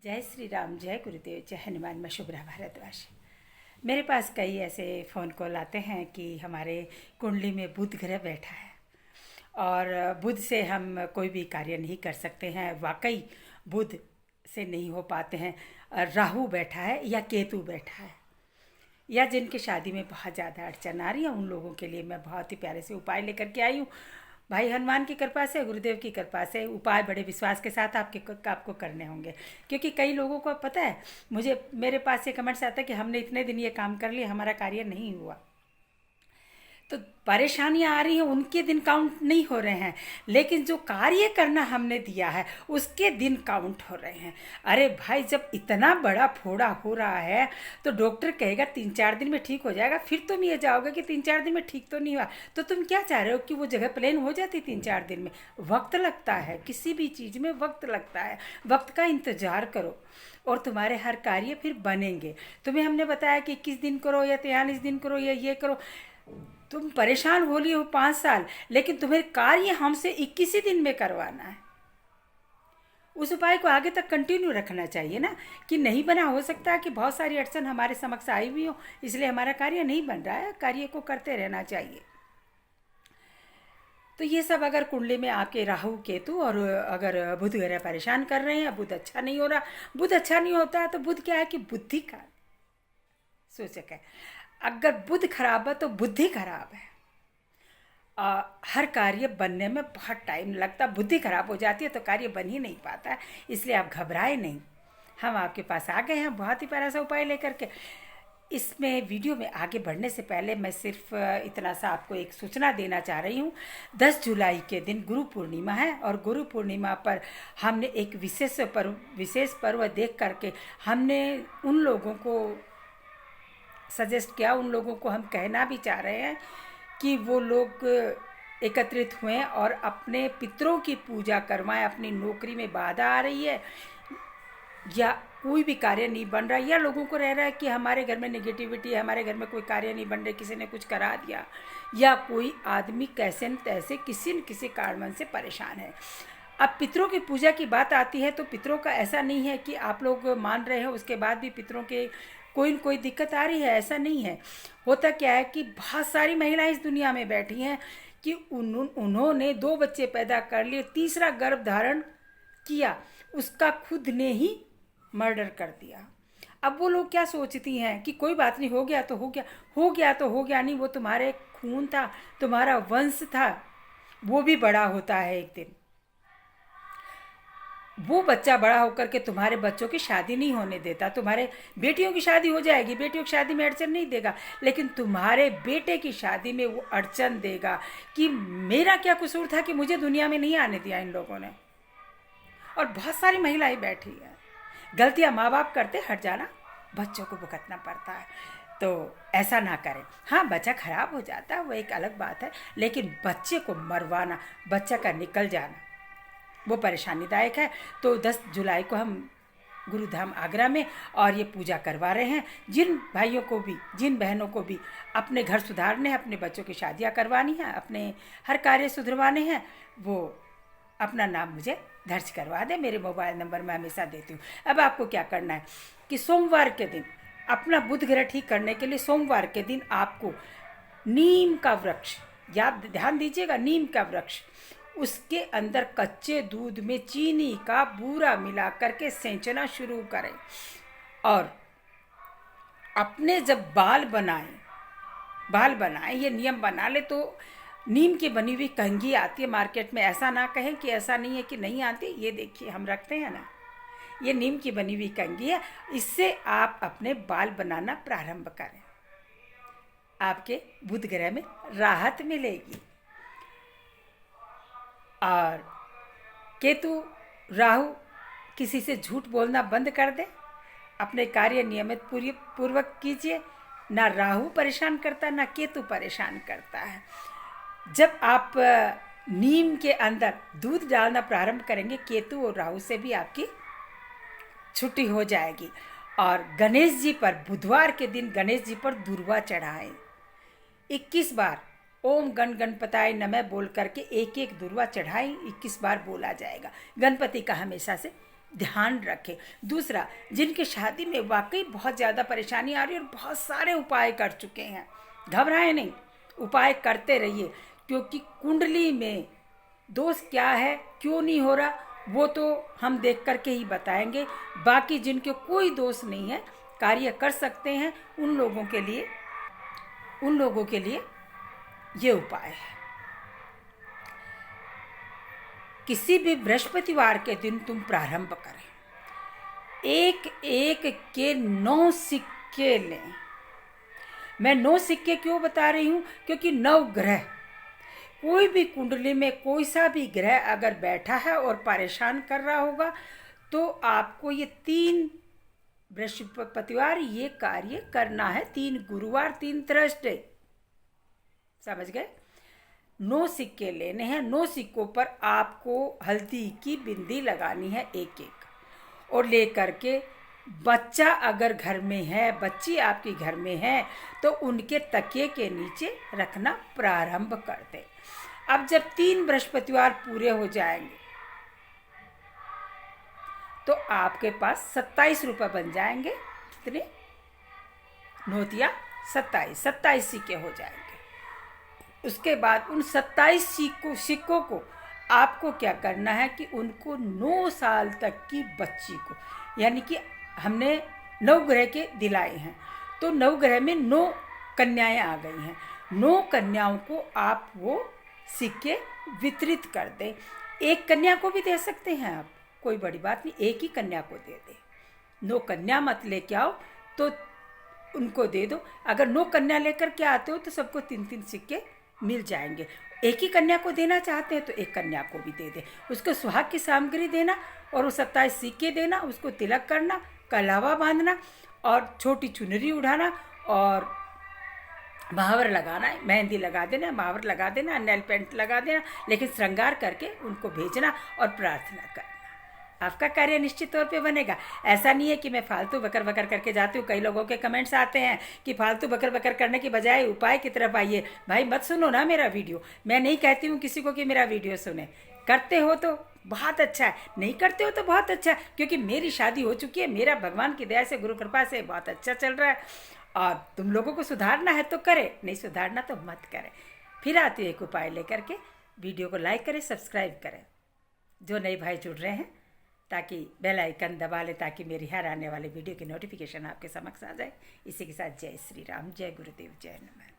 जय श्री राम, जय गुरुदेव, जय हनुमान। मैं शुभ्रा भारद्वाज। मेरे पास कई ऐसे फ़ोन कॉल आते हैं कि हमारे कुंडली में बुध ग्रह बैठा है और बुध से हम कोई भी कार्य नहीं कर सकते हैं। वाकई बुध से नहीं हो पाते हैं। राहु बैठा है या केतु बैठा है या जिनकी शादी में बहुत ज़्यादा अड़चन आ रही है, उन लोगों के लिए मैं बहुत ही प्यारे से उपाय लेकर के आई हूँ। भाई हनुमान की कृपा से, गुरुदेव की कृपा से उपाय बड़े विश्वास के साथ आपको करने होंगे। क्योंकि कई लोगों को पता है, मेरे पास ये कमेंट्स आता है कि हमने इतने दिन ये काम कर लिया, हमारा कार्य नहीं हुआ। तो परेशानियां आ रही हैं, उनके दिन काउंट नहीं हो रहे हैं, लेकिन जो कार्य करना हमने दिया है उसके दिन काउंट हो रहे हैं। अरे भाई, जब इतना बड़ा फोड़ा हो रहा है तो डॉक्टर कहेगा 3-4 दिन में ठीक हो जाएगा, फिर तुम ये जाओगे कि 3-4 दिन में ठीक तो नहीं हुआ। तो तुम क्या चाह रहे हो कि वो जगह प्लेन हो जाती 3-4 दिन में? वक्त लगता है, किसी भी चीज़ में वक्त लगता है। वक्त का इंतज़ार करो और तुम्हारे हर कार्य फिर बनेंगे। तुम्हें हमने बताया कि 21 दिन करो या 43 दिन करो या ये करो। तुम परेशान हो ली हो 5 साल, लेकिन तुम्हें कार्य हमसे 21 ही दिन में करवाना है। उस उपाय को आगे तक कंटिन्यू रखना चाहिए ना, कि नहीं बना, हो सकता है कि बहुत सारी अड़चन हमारे समक्ष आई हुई हो, इसलिए हमारा कार्य नहीं बन रहा है। कार्य को करते रहना चाहिए। तो ये सब अगर कुंडली में आपके राहु केतु और अगर बुध ग्रह परेशान कर रहे हैं, बुध अच्छा नहीं हो रहा, बुध अच्छा नहीं होता है तो बुध क्या है कि बुद्धि का सूचक है। अगर बुध खराब है तो बुद्धि खराब है। हर कार्य बनने में बहुत टाइम लगता, बुद्धि खराब हो जाती है तो कार्य बन ही नहीं पाता है। इसलिए आप घबराए नहीं, हम आपके पास आ गए हैं बहुत ही प्यारा सा उपाय लेकर के। इसमें वीडियो में आगे बढ़ने से पहले मैं सिर्फ इतना सा आपको एक सूचना देना चाह रही हूँ। 10 जुलाई के दिन गुरु पूर्णिमा है और गुरु पूर्णिमा पर हमने एक विशेष पर्व देख करके हमने उन लोगों को सजेस्ट किया, उन लोगों को हम कहना भी चाह रहे हैं कि वो लोग एकत्रित हुए और अपने पितरों की पूजा करवाएं। अपनी नौकरी में बाधा आ रही है या कोई भी कार्य नहीं बन रहा, या लोगों को रह रहा है कि हमारे घर में नेगेटिविटी है, हमारे घर में कोई कार्य नहीं बन रहा, किसी ने कुछ करा दिया, या कोई आदमी कैसे न तैसे किसी न किसी कारण से परेशान है। अब पितरों की पूजा की बात आती है तो पितरों का ऐसा नहीं है कि आप लोग मान रहे हो उसके बाद भी पितरों के कोई न कोई दिक्कत आ रही है, ऐसा नहीं है। होता क्या है कि बहुत सारी महिलाएं इस दुनिया में बैठी हैं कि उन्होंने 2 बच्चे पैदा कर लिए, तीसरा गर्भ धारण किया, उसका खुद ने ही मर्डर कर दिया। अब वो लोग क्या सोचती हैं कि कोई बात नहीं, हो गया तो हो गया, हो गया तो हो गया। नहीं, वो तुम्हारे खून था, तुम्हारा वंश था, वो भी बड़ा होता है एक दिन। वो बच्चा बड़ा होकर के तुम्हारे बच्चों की शादी नहीं होने देता। तुम्हारे बेटियों की शादी हो जाएगी, बेटियों की शादी में अड़चन नहीं देगा, लेकिन तुम्हारे बेटे की शादी में वो अड़चन देगा कि मेरा क्या कसूर था कि मुझे दुनिया में नहीं आने दिया इन लोगों ने। और बहुत सारी महिलाएं बैठी हैं। गलतियां माँ बाप करते, हट जाना, बच्चों को भुगतना पड़ता है। तो ऐसा ना करें। हाँ, बच्चा खराब हो जाता है, वो एक अलग बात है, लेकिन बच्चे को मरवाना, बच्चा का निकल जाना, वो परेशानीदायक है। तो 10 जुलाई को हम गुरुधाम आगरा में और ये पूजा करवा रहे हैं। जिन भाइयों को भी, जिन बहनों को भी अपने घर सुधारने हैं, अपने बच्चों की शादियां करवानी है, अपने हर कार्य सुधरवाने हैं, वो अपना नाम मुझे दर्ज करवा दे। मेरे मोबाइल नंबर मैं हमेशा देती हूँ। अब आपको क्या करना है कि सोमवार के दिन अपना बुध ग्रह ठीक करने के लिए सोमवार के दिन आपको नीम का वृक्ष, याद ध्यान दीजिएगा, नीम का वृक्ष, उसके अंदर कच्चे दूध में चीनी का बूरा मिला करके सेंचना शुरू करें। और अपने जब बाल बनाएं, ये नियम बना ले। तो नीम की बनी हुई कंघी आती है मार्केट में, ऐसा ना कहें कि ऐसा नहीं है कि नहीं आती। ये देखिए, हम रखते हैं ना, ये नीम की बनी हुई कंघी है। इससे आप अपने बाल बनाना प्रारंभ करें, आपके बुध ग्रह में राहत मिलेगी। और केतु राहु, किसी से झूठ बोलना बंद कर दें, अपने कार्य नियमित पूर्वक कीजिए। ना राहु परेशान करता, ना केतु परेशान करता है। जब आप नीम के अंदर दूध डालना प्रारंभ करेंगे, केतु और राहु से भी आपकी छुट्टी हो जाएगी। और गणेश जी पर, बुधवार के दिन गणेश जी पर दूर्वा चढ़ाएं। 21 बार ओम गण गणपताय नमः बोल करके एक दूर्वा चढ़ाई 21 बार बोला जाएगा। गणपति का हमेशा से ध्यान रखें। दूसरा, जिनके शादी में वाकई बहुत ज़्यादा परेशानी आ रही है और बहुत सारे उपाय कर चुके हैं, घबराएं नहीं, उपाय करते रहिए, क्योंकि कुंडली में दोष क्या है, क्यों नहीं हो रहा, वो तो हम देख करके ही बताएंगे। बाकी जिनके कोई दोष नहीं है, कार्य कर सकते हैं, उन लोगों के लिए ये उपाय है। किसी भी बृहस्पतिवार के दिन तुम प्रारंभ करें, एक एक के 9 सिक्के लें। मैं 9 सिक्के क्यों बता रही हूँ, क्योंकि 9 ग्रह, कोई भी कुंडली में कोई सा भी ग्रह अगर बैठा है और परेशान कर रहा होगा, तो आपको ये 3 बृहस्पतिवार ये कार्य करना है, 3 गुरुवार, 3 थर्सडे, समझ गए। 9 सिक्के लेने हैं, 9 सिक्कों पर आपको हल्दी की बिंदी लगानी है एक एक, और ले करके बच्चा अगर घर में है, बच्ची आपकी घर में है, तो उनके तकिए के नीचे रखना प्रारंभ कर दें। अब जब 3 बृहस्पतिवार पूरे हो जाएंगे तो आपके पास 27 रुपये बन जाएंगे। कितने नोटिया? 27 सिक्के हो जाएंगे। उसके बाद उन 27 सिक्कों को आपको क्या करना है कि उनको 9 साल तक की बच्ची को, यानी कि हमने 9 ग्रह के दिलाए हैं, तो 9 ग्रह में 9 कन्याएं आ गई हैं, 9 कन्याओं को आप वो सिक्के वितरित कर दें। एक कन्या को भी दे सकते हैं आप, कोई बड़ी बात नहीं, एक ही कन्या को दे दें। 9 कन्या मत लेके आओ तो उनको दे दो। अगर 9 कन्या लेकर के आते हो तो सबको 3-3 सिक्के मिल जाएंगे। एक ही कन्या को देना चाहते हैं तो एक कन्या को भी दे दे, उसको सुहाग की सामग्री देना और वो 27 सिक्के देना, उसको तिलक करना, कलावा बांधना और छोटी चुनरी उठाना और महावर लगाना, मेहंदी लगा देना, महावर लगा देना, नेल पेंट लगा देना, लेकिन श्रृंगार करके उनको भेजना और प्रार्थना करना। आपका कार्य निश्चित तौर पे बनेगा। ऐसा नहीं है कि मैं फालतू बकर बकर करके जाती हूँ। कई लोगों के कमेंट्स आते हैं कि फालतू बकर बकर करने की बजाय उपाय की तरफ आइए। भाई मत सुनो ना मेरा वीडियो, मैं नहीं कहती हूँ किसी को कि मेरा वीडियो सुने। करते हो तो बहुत अच्छा है, नहीं करते हो तो बहुत अच्छा है, क्योंकि मेरी शादी हो चुकी है, मेरा भगवान की दया से, गुरु कृपा से बहुत अच्छा चल रहा है। और तुम लोगों को सुधारना है तो करे, नहीं सुधारना तो मत करें। फिर आती है एक उपाय लेकर के। वीडियो को लाइक करें, सब्सक्राइब करें, जो नए भाई जुड़ रहे हैं, ताकि बेल आइकन दबा लें, ताकि मेरी हर आने वाले वीडियो की नोटिफिकेशन आपके समक्ष आ जाए। इसी के साथ जय श्री राम, जय गुरुदेव, जय हनुमान।